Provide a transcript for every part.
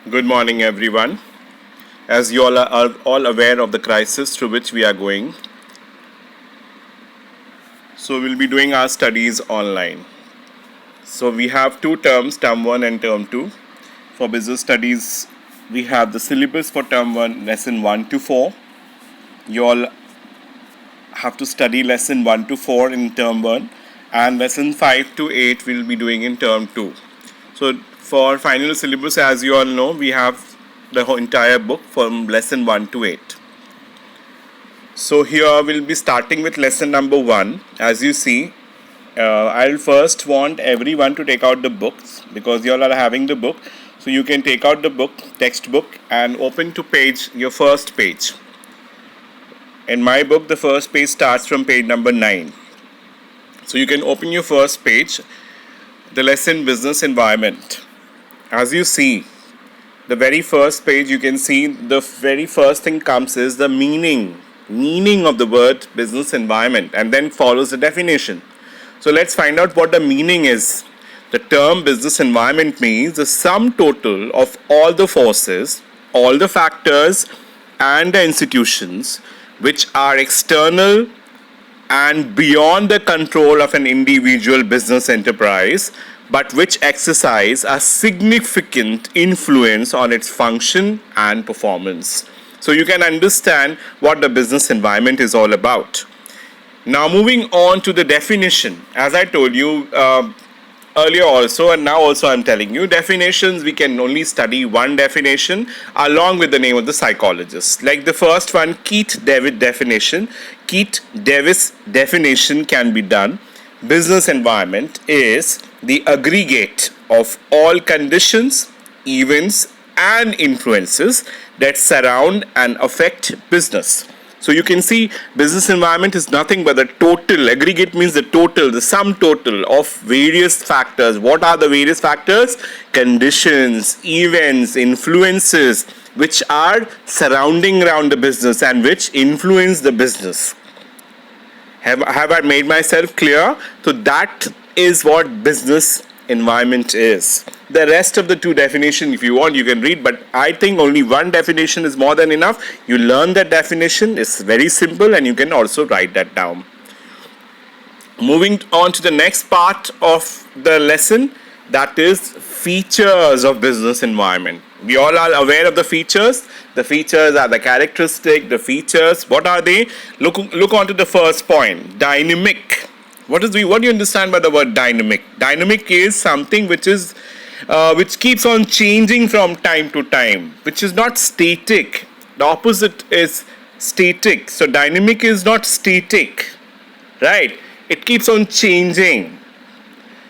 Good morning, everyone. As you all are all aware of the crisis through which we are going, so we'll be doing our studies online. So we have two terms, term 1 and term 2. For business studies, we have the syllabus for term 1, lesson 1 to 4. You all have to study lesson 1 to 4 in term 1, and lesson 5 to 8 we'll be doing in term 2. So for final syllabus, as you all know, we have the whole entire book from lesson 1 to 8. So here we'll be starting with lesson number 1. As you see, I'll first want everyone to take out the books because you all are having the book. So you can take out the book, textbook, and open to your first page. In my book, the first page starts from page number 9. So you can open your first page, the lesson business environment. As you see, the very first page, you can see the very first thing comes is the meaning of the word business environment, and then follows the definition. So let's find out what the meaning is. The term business environment means the sum total of all the forces, all the factors and the institutions which are external and beyond the control of an individual business enterprise, but which exercise a significant influence on its function and performance. So you can understand what the business environment is all about. Now moving on to the definition. As I told you earlier also, and now also I'm telling you, definitions, we can only study one definition along with the name of the psychologist. Like the first one, Keith-David definition. Keith-Davis definition can be done. Business environment is the aggregate of all conditions, events, and influences that surround and affect business. So you can see business environment is nothing but the total. Aggregate means the total, the sum total of various factors. What are the various factors? Conditions, events, influences which are surrounding around the business and which influence the business. Have I made myself clear? So that is what business environment is. The rest of the two definitions, if you want, you can read, but I think only one definition is more than enough. You learn that definition, it's very simple, and you can also write that down. Moving on to the next part of the lesson, that is features of business environment. We all are aware of the features. The features are the characteristic, the features. What are they? Look on to the first point, dynamic. What do you understand by the word dynamic? Dynamic is something which keeps on changing from time to time, which is not static. The opposite is static. So dynamic is not static, right? It keeps on changing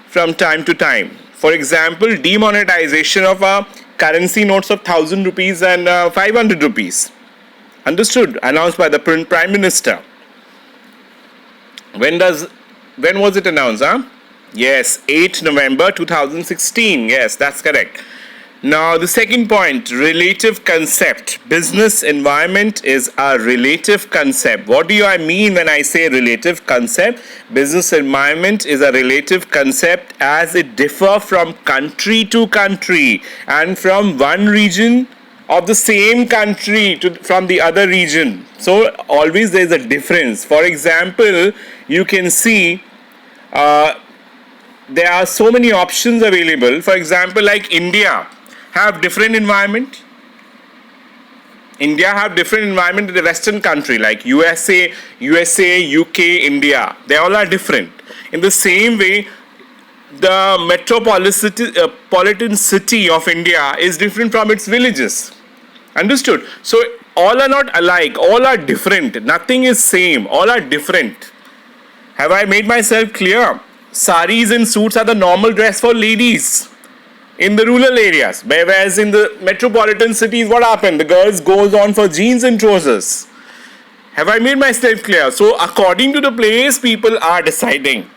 from time to time. For example, demonetization of currency notes of 1,000 rupees and 500 rupees. Understood? Announced by the Prime Minister. When was it announced? Yes, 8 November 2016. Yes, that's correct. Now, the second point, relative concept. Business environment is a relative concept. What do I mean when I say relative concept? Business environment is a relative concept as it differs from country to country and from one region of the same country from the other region. So, always there is a difference. For example, you can see there are so many options available. For example, like India have different environment. India have different environment in the Western country like USA, UK, India. They all are different. In the same way, the metropolitan city of India is different from its villages. Understood? So all are not alike. All are different. Nothing is same. All are different. Have I made myself clear? Saris and suits are the normal dress for ladies in the rural areas, whereas in the metropolitan cities, what happened? The girls goes on for jeans and trousers. Have I made myself clear? So according to the place, people are deciding.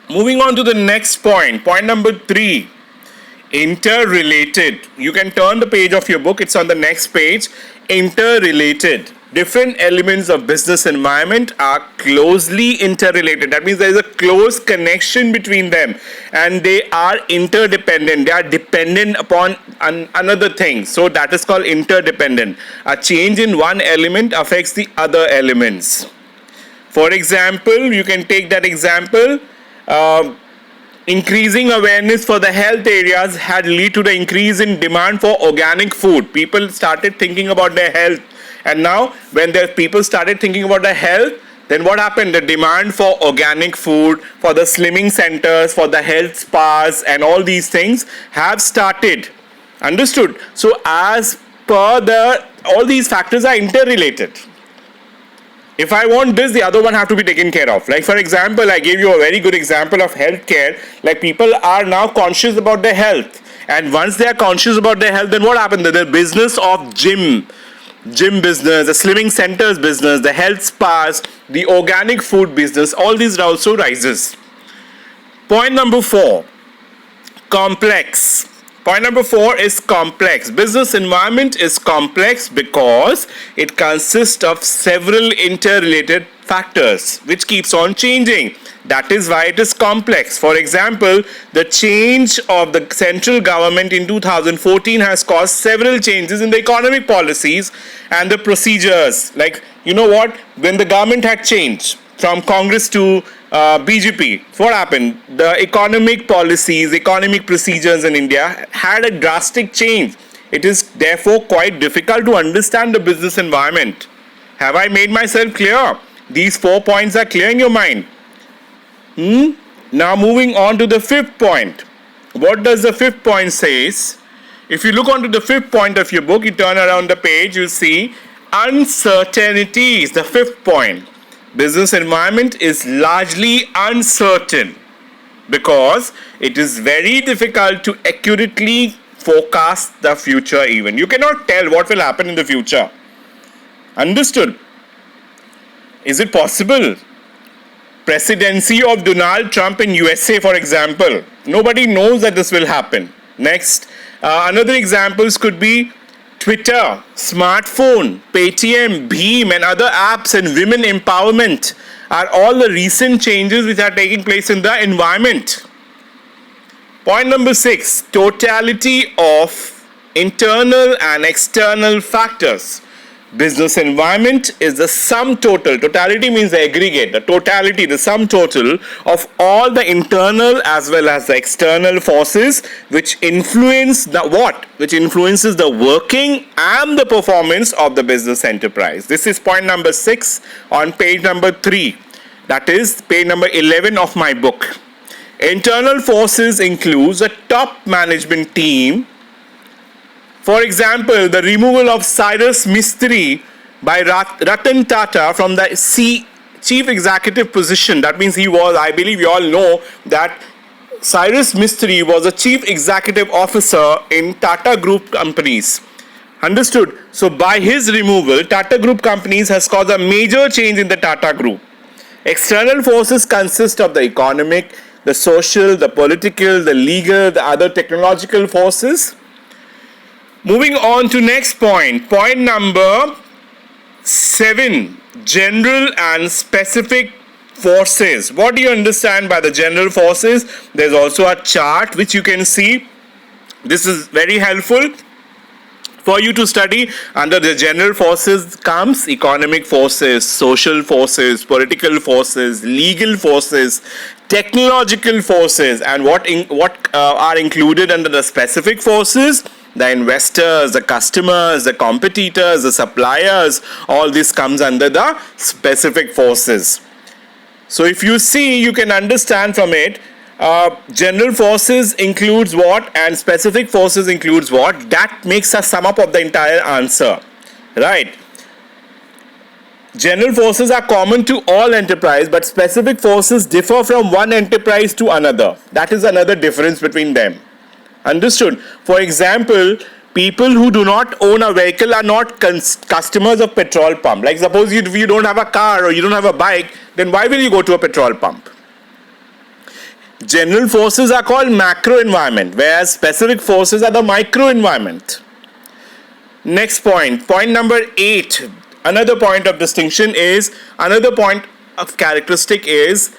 Moving on to the next point number 3, interrelated. You can turn the page of your book, it's on the next page. Interrelated. different elements of business environment are closely interrelated. That means there is a close connection between them and they are interdependent. They are dependent upon another thing. So that is called interdependent. A change in one element affects the other elements. For example, you can take that example. Increasing awareness for the health areas had led to the increase in demand for organic food. People started thinking about their health. And now, when the people started thinking about their health, then what happened? The demand for organic food, for the slimming centers, for the health spas, and all these things have started. Understood? So, as per all these factors are interrelated. If I want this, the other one have to be taken care of. Like for example, I gave you a very good example of healthcare. Like people are now conscious about their health. And once they are conscious about their health, then what happened? The business of gym business, the slimming centers business, the health spas, the organic food business, all these also rises. Point number 4, complex. Point number 4 is complex. Business environment is complex because it consists of several interrelated factors which keeps on changing. That is why it is complex. For example, the change of the central government in 2014 has caused several changes in the economic policies and the procedures. Like, you know what? When the government had changed from Congress to BJP, what happened? The economic policies, economic procedures in India had a drastic change. It is therefore quite difficult to understand the business environment. Have I made myself clear? These 4 points are clear in your mind. Now moving on to the 5th point. What does the 5th point says? If you look onto the 5th point of your book, you turn around the page, you see uncertainty is the 5th point. Business environment is largely uncertain because it is very difficult to accurately forecast the future even. You cannot tell what will happen in the future. Understood? Is it possible? Presidency of Donald Trump in USA, for example. Nobody knows that this will happen. Next, another examples could be Twitter, smartphone, Paytm, Bheem and other apps and women empowerment are all the recent changes which are taking place in the environment. Point number 6, totality of internal and external factors. Business environment is the sum total. Totality means the aggregate, the totality, the sum total of all the internal as well as the external forces which influence the what? Which influences the working and the performance of the business enterprise. This is point number 6 on page number 3. That is page number 11 of my book. Internal forces includes a top management team. For example, the removal of Cyrus Mistry by Ratan Tata from the chief executive position. That means he was, I believe you all know that Cyrus Mistry was a chief executive officer in Tata Group companies. Understood? So by his removal, Tata Group companies has caused a major change in the Tata Group. External forces consist of the economic, the social, the political, the legal, the other technological forces. Moving on to next point. Point number 7. General and specific forces. What do you understand by the general forces? There's also a chart which you can see. This is very helpful for you to study. Under the general forces comes economic forces, social forces, political forces, legal forces, technological forces, and what are included under the specific forces? The investors, the customers, the competitors, the suppliers, all this comes under the specific forces. So if you see, you can understand from it, general forces includes what and specific forces includes what. That makes a sum up of the entire answer, right? General forces are common to all enterprise, but specific forces differ from one enterprise to another. That is another difference between them. Understood? For example, people who do not own a vehicle are not customers of petrol pump. Like suppose you don't have a car or you don't have a bike, then why will you go to a petrol pump? General forces are called macro environment, whereas specific forces are the micro environment. Next point, point number 8. Another point of distinction is, another point of characteristic is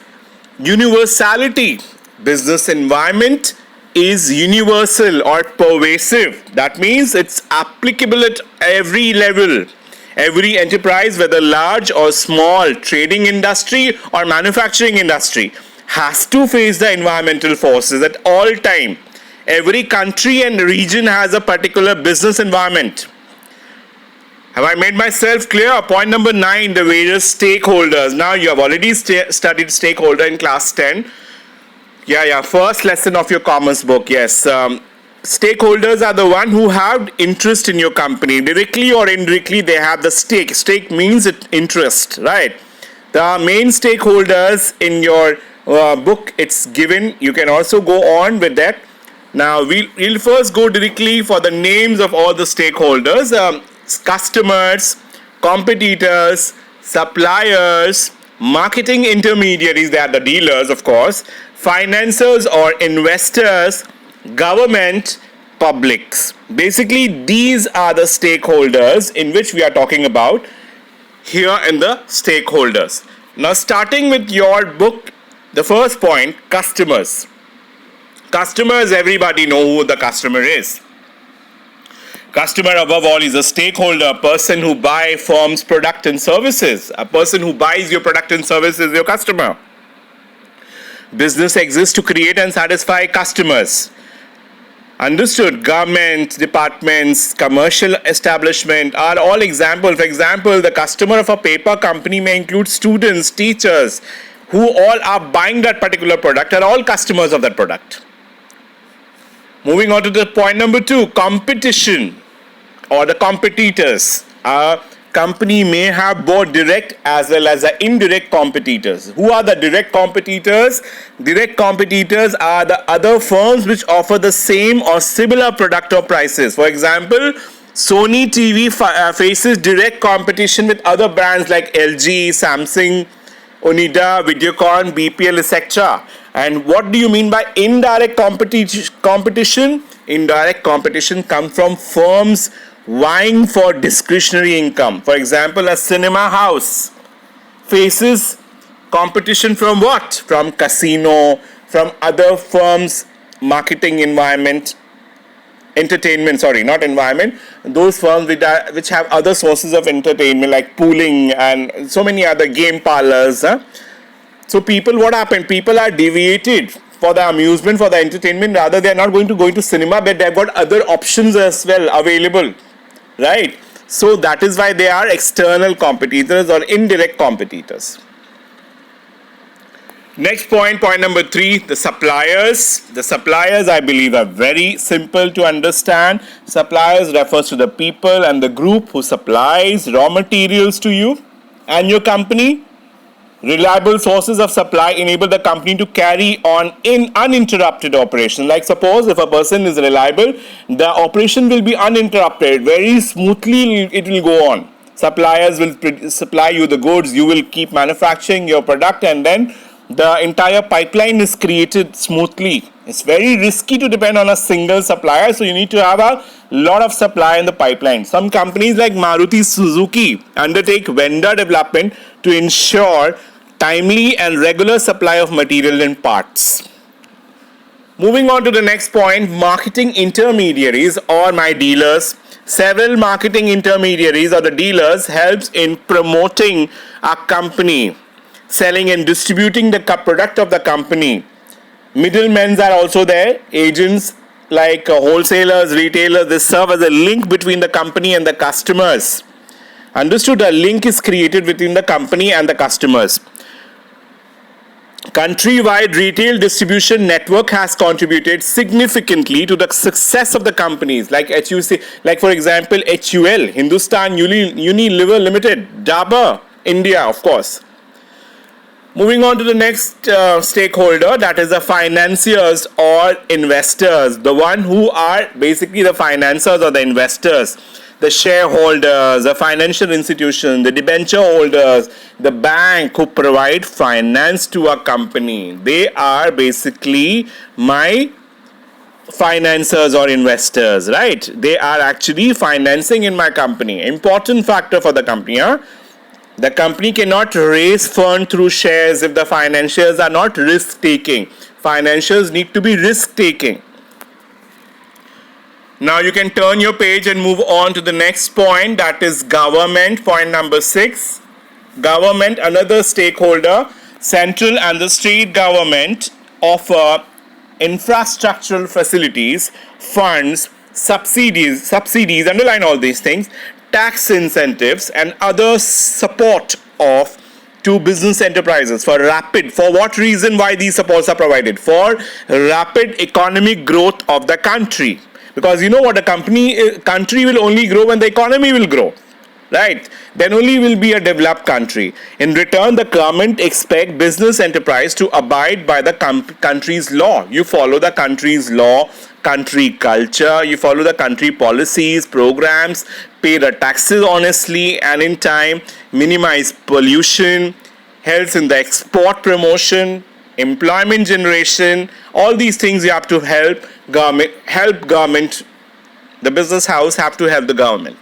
universality. Business environment is universal or pervasive. That means it's applicable at every level. Every enterprise, whether large or small, trading industry or manufacturing industry, has to face the environmental forces at all time. Every country and region has a particular business environment. Have I made myself clear? Point number 9, the various stakeholders. Now you have already studied stakeholder in class 10. First lesson of your commerce book. Yes, stakeholders are the one who have interest in your company. Directly or indirectly, they have the stake. Stake means interest, right? The main stakeholders in your book, it's given. You can also go on with that. Now, we'll first go directly for the names of all the stakeholders. Customers, competitors, suppliers, marketing intermediaries, they are the dealers, of course, financiers or investors, government, publics. Basically, these are the stakeholders in which we are talking about here in the stakeholders. Now, starting with your book, the first point, customers. Customers, everybody know who the customer is. Customer, above all, is a stakeholder, a person who buys firms' product and services. A person who buys your product and services is your customer. Business exists to create and satisfy customers. Understood? Government, departments, commercial establishment are all examples. For example, the customer of a paper company may include students, teachers, who all are buying that particular product, are all customers of that product. Moving on to the point number 2, competition or the competitors. A company may have both direct as well as the indirect competitors. Who are the direct competitors? Direct competitors are the other firms which offer the same or similar product or prices. For example, Sony TV faces direct competition with other brands like LG, Samsung, Onida, Videocon, BPL, etc. And what do you mean by indirect competition? Indirect competition comes from firms vying for discretionary income. For example, a cinema house faces competition from what? From casino, from other firms' marketing environment, those firms which have other sources of entertainment like pooling and so many other game parlors. So what happened? People are deviated for the amusement, for the entertainment. Rather, they are not going to cinema, but they have got other options as well available, right? So that is why they are external competitors or indirect competitors. Next point number 3, the suppliers. The suppliers, I believe, are very simple to understand. Suppliers refers to the people and the group who supplies raw materials to you and your company. Reliable sources of supply enable the company to carry on in uninterrupted operation. Like suppose if a person is reliable, the operation will be uninterrupted. Very smoothly it will go on. Suppliers will supply you the goods, you will keep manufacturing your product, and then the entire pipeline is created smoothly. It's very risky to depend on a single supplier, so you need to have a lot of supply in the pipeline. Some companies like Maruti Suzuki undertake vendor development to ensure timely and regular supply of material and parts. Moving on to the next point, marketing intermediaries or my dealers. Several marketing intermediaries or the dealers helps in promoting a company, selling and distributing the product of the company. Middlemen are also there. Agents like wholesalers, retailers, they serve as a link between the company and the customers. Understood? A link is created between the company and the customers. Countrywide retail distribution network has contributed significantly to the success of the companies like HUC, like for example HUL, Hindustan Unilever Limited, Dabur, India, of course. Moving on to the next stakeholder, that is the financiers or investors, the one who are basically the financiers or the investors, the shareholders, the financial institution, the debenture holders, the bank who provide finance to a company. They are basically my financiers or investors, right? They are actually financing in my company. Important factor for the company. Huh? The company cannot raise fund through shares if the financiers are not risk taking. Financiers need to be risk taking. Now you can turn your page and move on to the next point, that is government. Point number 6. Government, another stakeholder. Central and the state government offer infrastructural facilities, funds, subsidies, underline all these things, tax incentives and other support of to business enterprises for what reason, why these supports are provided? For rapid economic growth of the country. Because you know what, country will only grow when the economy will grow, right? Then only will be a developed country. In return, the government expect business enterprise to abide by the country's law. You follow the country's law, country culture, you follow the country policies, programs, pay the taxes honestly and in time, minimize pollution, helps in the export promotion, employment generation. All these things you have to help government. The business house have to help the government.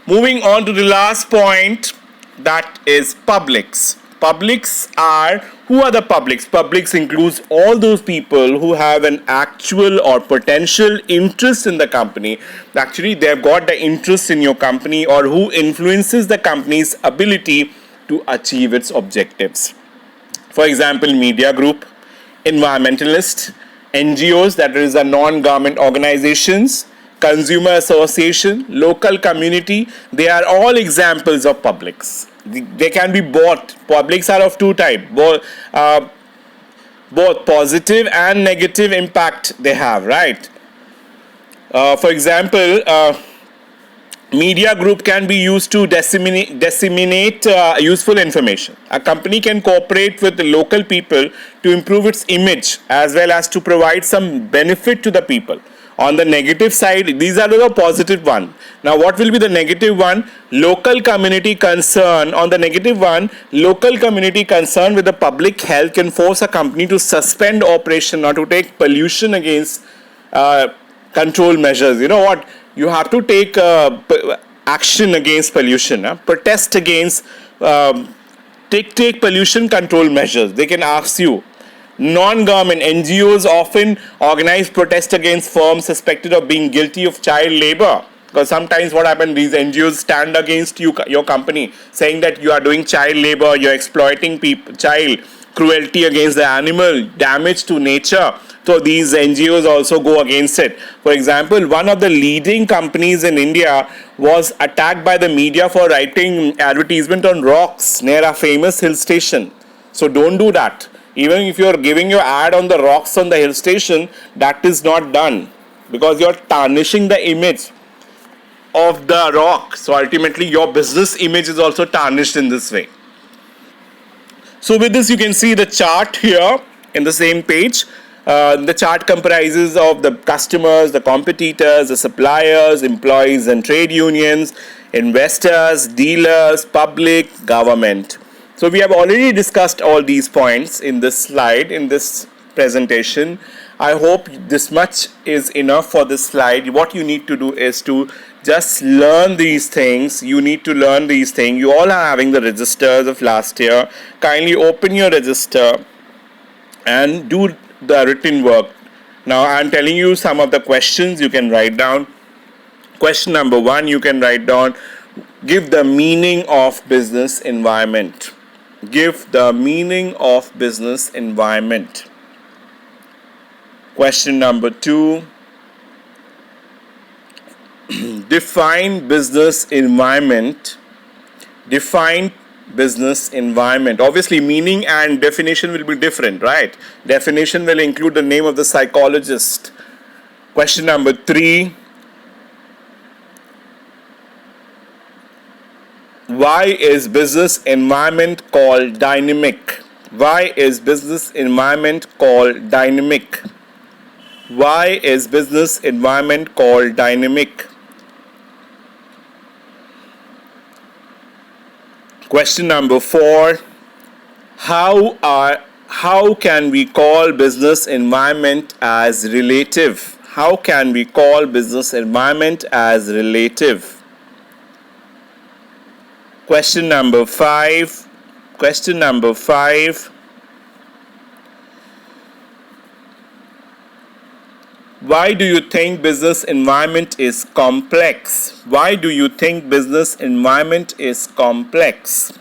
Moving on to the last point, that is publics. Publics are, who are the publics? Publics includes all those people who have an actual or potential interest in the company. Actually, they've got the interest in your company, or who influences the company's ability to achieve its objectives. For example, media group, environmentalist, NGOs, that is a non-government organizations, consumer association, local community, they are all examples of publics. They can be bought. Publics are of two types, both positive and negative impact they have, right? For example, media group can be used to disseminate useful information. A company can cooperate with the local people to improve its image as well as to provide some benefit to the people. On the negative side, these are the positive one. Now what will be the negative one? Local community concern. On the negative one, local community concern with the public health can force a company to suspend operation or to take pollution against control measures. You know what? You have to take action against pollution. Protest against, take pollution control measures. They can ask you. Non-government NGOs often organize protest against firms suspected of being guilty of child labor. Because sometimes what happens, these NGOs stand against your company, saying that you are doing child labor, you're exploiting child, cruelty against the animal, damage to nature. So these NGOs also go against it. For example, one of the leading companies in India was attacked by the media for writing advertisement on rocks near a famous hill station. So don't do that. Even if you're giving your ad on the rocks on the hill station, that is not done, because you're tarnishing the image of the rock. So ultimately your business image is also tarnished in this way. So with this you can see the chart here in the same page. The chart comprises of the customers, the competitors, the suppliers, employees and trade unions, investors, dealers, public, government. So we have already discussed all these points in this slide, in this presentation. I hope this much is enough for this slide. What you need to do is to just learn these things. You need to learn these things. You all are having the registers of last year. Kindly open your register and do the written work. Now I am telling you some of the questions you can write down. Question number 1, you can write down, give the meaning of business environment. Give the meaning of business environment. Question number 2, define business environment. Define business environment. Obviously meaning and definition will be different, right? Definition will include the name of the psychologist. Question number 3, why is business environment called dynamic? Why is business environment called dynamic? Why is business environment called dynamic? Question number 4, how can we call business environment as relative? How can we call business environment as relative? Question number 5. Question number 5. Why do you think business environment is complex? Why do you think business environment is complex?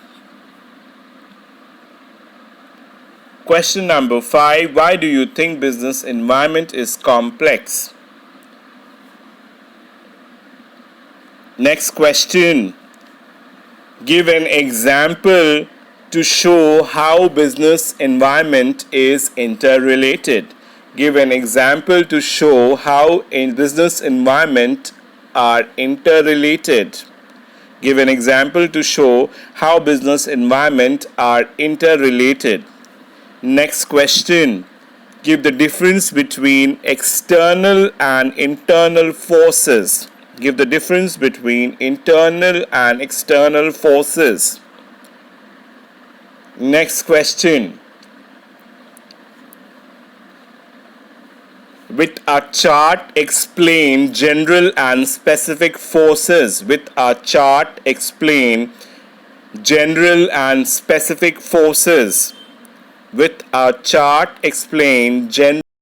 Question number 5. Why do you think business environment is complex? Next question. Give an example to show how business environment is interrelated. Give an example to show how in business environment are interrelated. Give an example to show how business environment are interrelated. Next question. Give the difference between external and internal forces. Give the difference between internal and external forces. Next question. With a chart, explain general and specific forces. With a chart, explain general and specific forces. With a chart, explain general